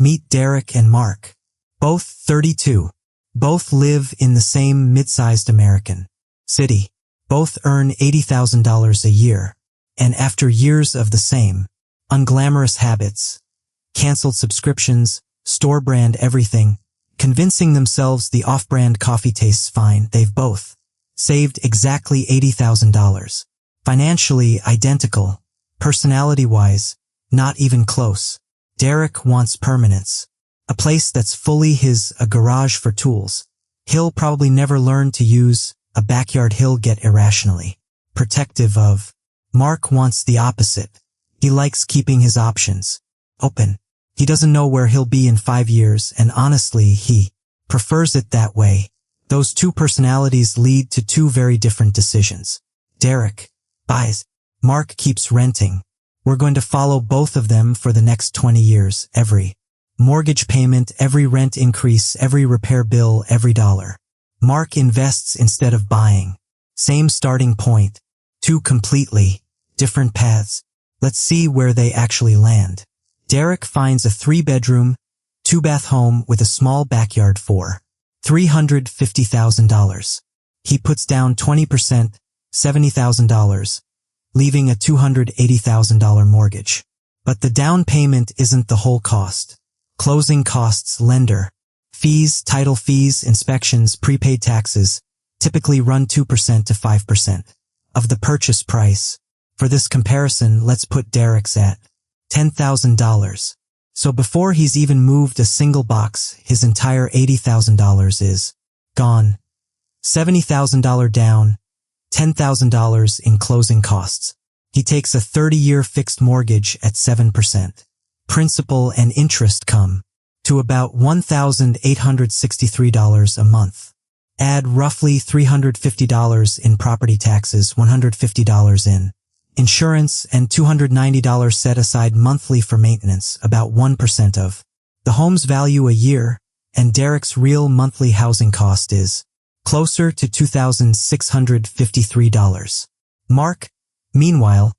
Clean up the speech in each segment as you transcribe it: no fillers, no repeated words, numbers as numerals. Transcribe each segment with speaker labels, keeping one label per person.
Speaker 1: Meet Derek and Mark. Both 32. Both live in the same mid-sized American city. Both earn $80,000 a year. And after years of the same unglamorous habits, canceled subscriptions, store brand everything, convincing themselves the off-brand coffee tastes fine, they've both saved exactly $80,000. Financially identical, personality-wise, not even close. Derek wants permanence. A place that's fully his, a garage for tools. He'll probably never learn to use, a backyard he'll get irrationally protective of. Mark wants the opposite. He likes keeping his options open. He doesn't know where he'll be in 5 years, and honestly, he prefers it that way. Those two personalities lead to two very different decisions. Derek buys. Mark keeps renting. We're going to follow both of them for the next 20 years. Every mortgage payment, every rent increase, every repair bill, every dollar. Mark invests instead of buying. Same starting point. Two completely different paths. Let's see where they actually land. Derek finds a 3-bedroom, 2-bath home with a small backyard for $350,000. He puts down 20%, $70,000, leaving a $280,000 mortgage. But the down payment isn't the whole cost. Closing costs, lender fees, title fees, inspections, prepaid taxes typically run 2% to 5% of the purchase price. For this comparison, let's put Derek's at $10,000. So before he's even moved a single box, his entire $80,000 is gone. $70,000 down, $10,000 in closing costs. He takes a 30-year fixed mortgage at 7%. Principal and interest come to about $1,863 a month. Add roughly $350 in property taxes, $150 in insurance, and $290 set aside monthly for maintenance, about 1% of the home's value a year, and Derek's real monthly housing cost is closer to $2,653. Mark, meanwhile,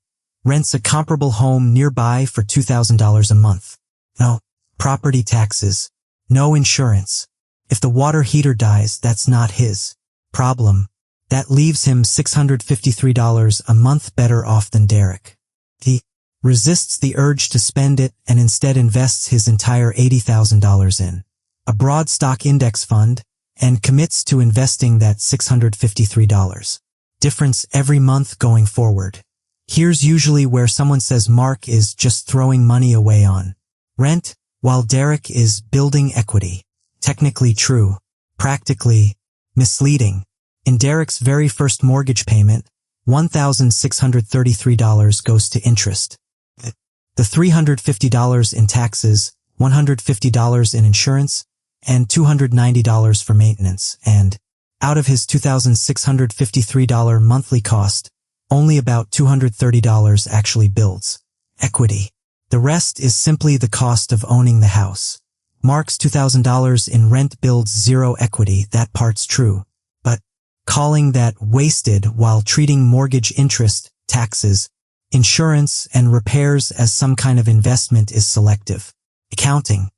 Speaker 1: rents a comparable home nearby for $2,000 a month. No property taxes, no insurance. If the water heater dies, that's not his problem. That leaves him $653 a month better off than Derek. He resists the urge to spend it and instead invests his entire $80,000 in a broad stock index fund and commits to investing that $653 difference every month going forward. Here's usually where someone says Mark is just throwing money away on rent, while Derek is building equity. Technically true, practically misleading. In Derek's very first mortgage payment, $1,633 goes to interest. The $350 in taxes, $150 in insurance, and $290 for maintenance, and out of his $2,653 monthly cost, only about $230 actually builds equity. The rest is simply the cost of owning the house. Mark's $2,000 in rent builds zero equity, that part's true. But calling that wasted while treating mortgage interest, taxes, insurance, and repairs as some kind of investment is selective accounting.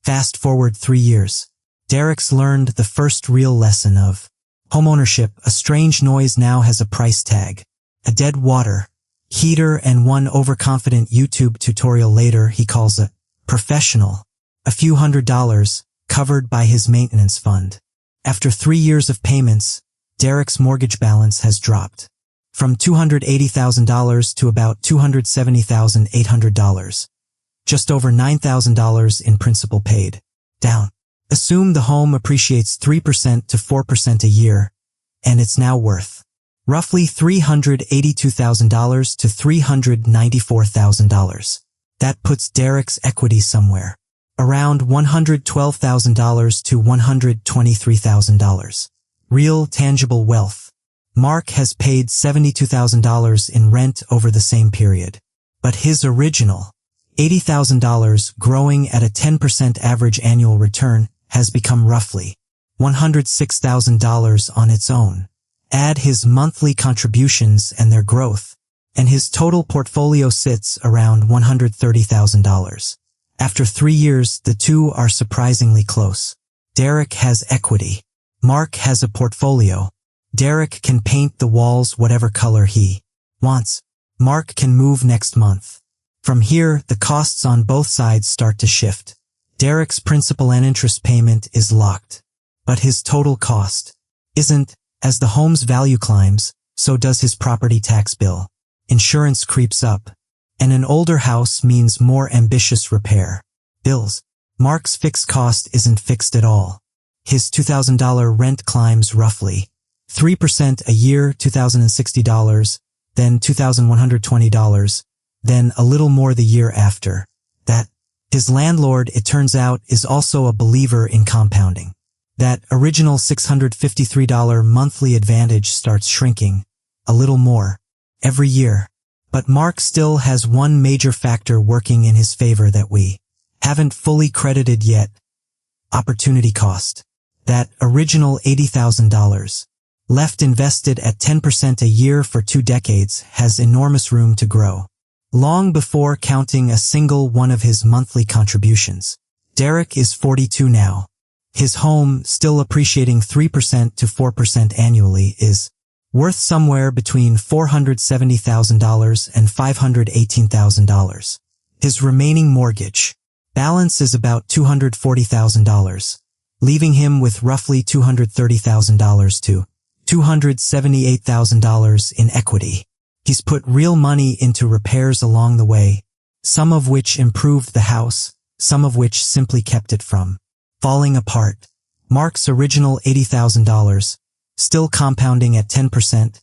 Speaker 1: Fast forward 3 years. Derek's learned the first real lesson of homeownership. A strange noise now has a price tag. A dead water heater, and one overconfident YouTube tutorial later he calls a professional. A few $100s covered by his maintenance fund. After 3 years of payments, Derek's mortgage balance has dropped from $280,000 to about $270,800. Just over $9,000 in principal paid down. Assume the home appreciates 3% to 4% a year, and it's now worth roughly $382,000 to $394,000. That puts Derek's equity somewhere around $112,000 to $123,000. Real tangible wealth. Mark has paid $72,000 in rent over the same period, but his original $80,000, growing at a 10% average annual return, has become roughly $106,000 on its own. Add his monthly contributions and their growth, and his total portfolio sits around $130,000. After 3 years, the two are surprisingly close. Derek has equity. Mark has a portfolio. Derek can paint the walls whatever color he wants. Mark can move next month. From here, the costs on both sides start to shift. Derek's principal and interest payment is locked. But his total cost isn't. As the home's value climbs, so does his property tax bill. Insurance creeps up. And an older house means more ambitious repair bills. Mark's fixed cost isn't fixed at all. His $2,000 rent climbs roughly 3% a year, $2,060, then $2,120, then a little more the year after that. His landlord, it turns out, is also a believer in compounding. That original $653 monthly advantage starts shrinking a little more every year. But Mark still has one major factor working in his favor that we haven't fully credited yet. Opportunity cost. That original $80,000, left invested at 10% a year for 2 decades, has enormous room to grow. Long before counting a single one of his monthly contributions. Derek is 42 now. His home, still appreciating 3% to 4% annually, is worth somewhere between $470,000 and $518,000. His remaining mortgage balance is about $240,000, leaving him with roughly $230,000 to $278,000 in equity. He's put real money into repairs along the way, some of which improved the house, some of which simply kept it from falling apart. Mark's original $80,000, still compounding at 10%,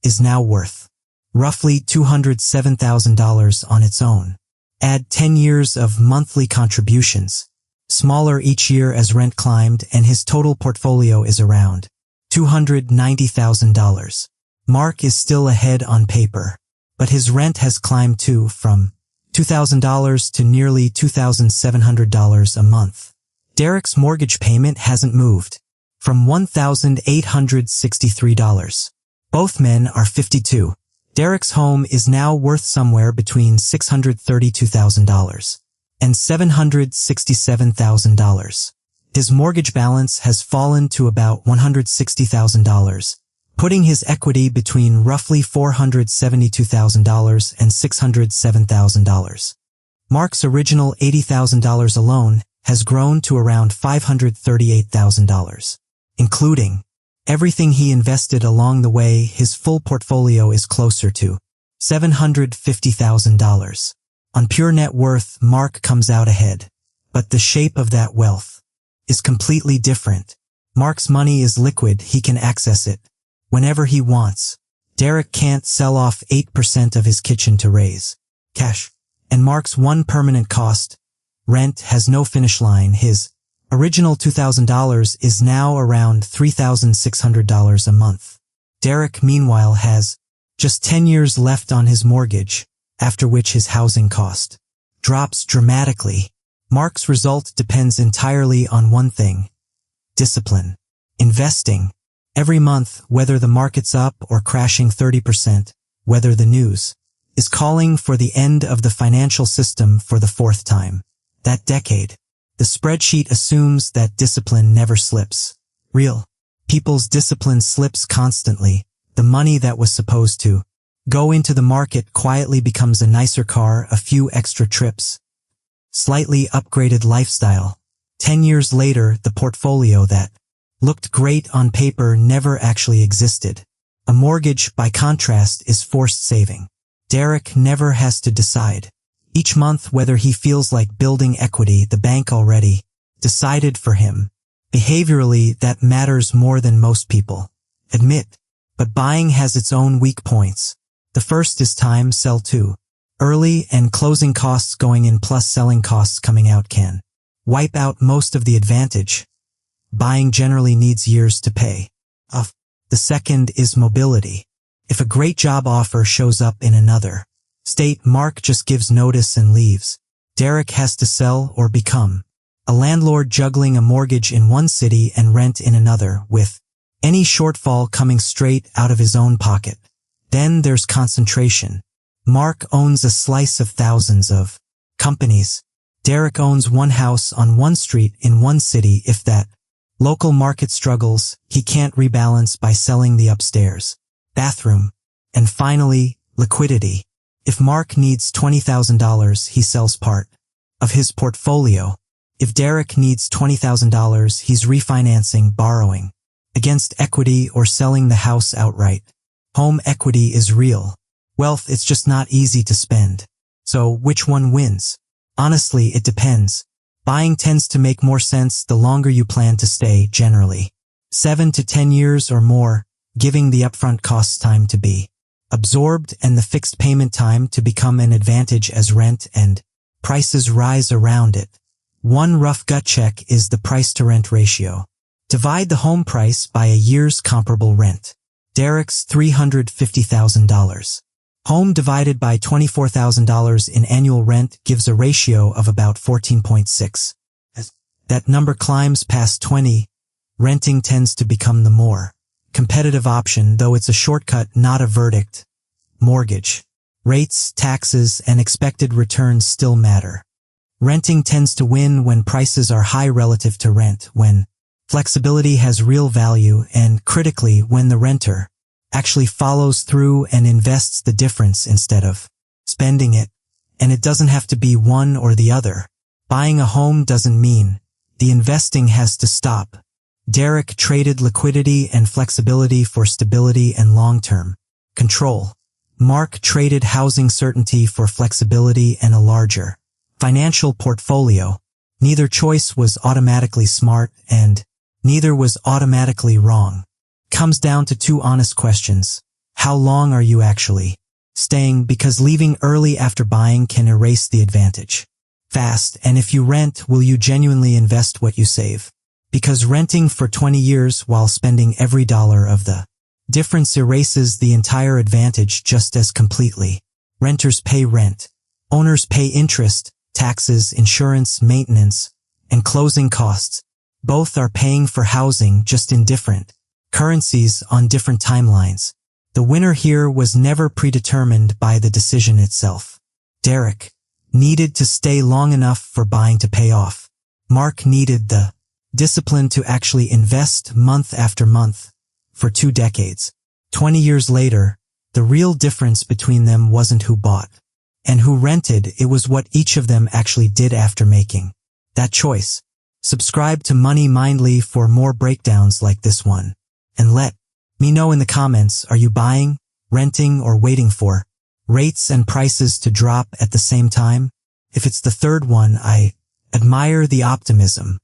Speaker 1: is now worth roughly $207,000 on its own. Add 10 years of monthly contributions, smaller each year as rent climbed, and his total portfolio is around $290,000. Mark is still ahead on paper, but his rent has climbed too, from $2,000 to nearly $2,700 a month. Derek's mortgage payment hasn't moved, from $1,863. Both men are 52. Derek's home is now worth somewhere between $632,000 and $767,000. His mortgage balance has fallen to about $160,000, putting his equity between roughly $472,000 and $607,000. Mark's original $80,000 alone has grown to around $538,000. Including everything he invested along the way, his full portfolio is closer to $750,000. On pure net worth, Mark comes out ahead. But the shape of that wealth is completely different. Mark's money is liquid, he can access it whenever he wants. Derek can't sell off 8% of his kitchen to raise cash. And Mark's one permanent cost, rent, has no finish line. His original $2,000 is now around $3,600 a month. Derek, meanwhile, has just 10 years left on his mortgage, after which his housing cost drops dramatically. Mark's result depends entirely on one thing: discipline. Investing. Every month, whether the market's up or crashing 30%, whether the news is calling for the end of the financial system for the 4th time that decade. The spreadsheet assumes that discipline never slips. Real people's discipline slips constantly. The money that was supposed to go into the market quietly becomes a nicer car, a few extra trips, slightly upgraded lifestyle. 10 years later, the portfolio that looked great on paper never actually existed. A mortgage, by contrast, is forced saving. Derek never has to decide each month whether he feels like building equity. The bank already decided for him. Behaviorally, that matters more than most people admit. But buying has its own weak points. The first is time. Sell too early, and closing costs going in plus selling costs coming out can wipe out most of the advantage. Buying generally needs years to pay off. The second is mobility. If a great job offer shows up in another state, Mark just gives notice and leaves. Derek has to sell or become a landlord, juggling a mortgage in one city and rent in another, with any shortfall coming straight out of his own pocket. Then there's concentration. Mark owns a slice of thousands of companies. Derek owns one house on one street in one city. If that local market struggles, he can't rebalance by selling the upstairs bathroom. And finally, liquidity. If Mark needs $20,000, he sells part of his portfolio. If Derek needs $20,000, he's refinancing, borrowing against equity, or selling the house outright. Home equity is real wealth, it's just not easy to spend. So which one wins? Honestly, it depends. Buying tends to make more sense the longer you plan to stay, generally 7 to 10 years or more, giving the upfront costs time to be absorbed and the fixed payment time to become an advantage as rent and prices rise around it. One rough gut check is the price-to-rent ratio. Divide the home price by a year's comparable rent. Derek's $350,000. Home divided by $24,000 in annual rent gives a ratio of about 14.6. As that number climbs past 20, renting tends to become the more competitive option, though it's a shortcut, not a verdict. Mortgage rates, taxes, and expected returns still matter. Renting tends to win when prices are high relative to rent, when flexibility has real value, and critically, when the renter actually follows through and invests the difference instead of spending it. And it doesn't have to be one or the other. Buying a home doesn't mean the investing has to stop. Derek traded liquidity and flexibility for stability and long-term control. Mark traded housing certainty for flexibility and a larger financial portfolio. Neither choice was automatically smart, and neither was automatically wrong. Comes down to two honest questions. How long are you actually staying? Because leaving early after buying can erase the advantage fast. And if you rent, will you genuinely invest what you save? Because renting for 20 years while spending every dollar of the difference erases the entire advantage just as completely. Renters pay rent. Owners pay interest, taxes, insurance, maintenance, and closing costs. Both are paying for housing, just in different currencies on different timelines. The winner here was never predetermined by the decision itself. Derek needed to stay long enough for buying to pay off. Mark needed the discipline to actually invest month after month for 2 decades. 20 years later, the real difference between them wasn't who bought and who rented, it was what each of them actually did after making that choice. Subscribe to Money Mindly for more breakdowns like this one. And let me know in the comments, are you buying, renting, or waiting for rates and prices to drop at the same time? If it's the third one, I admire the optimism.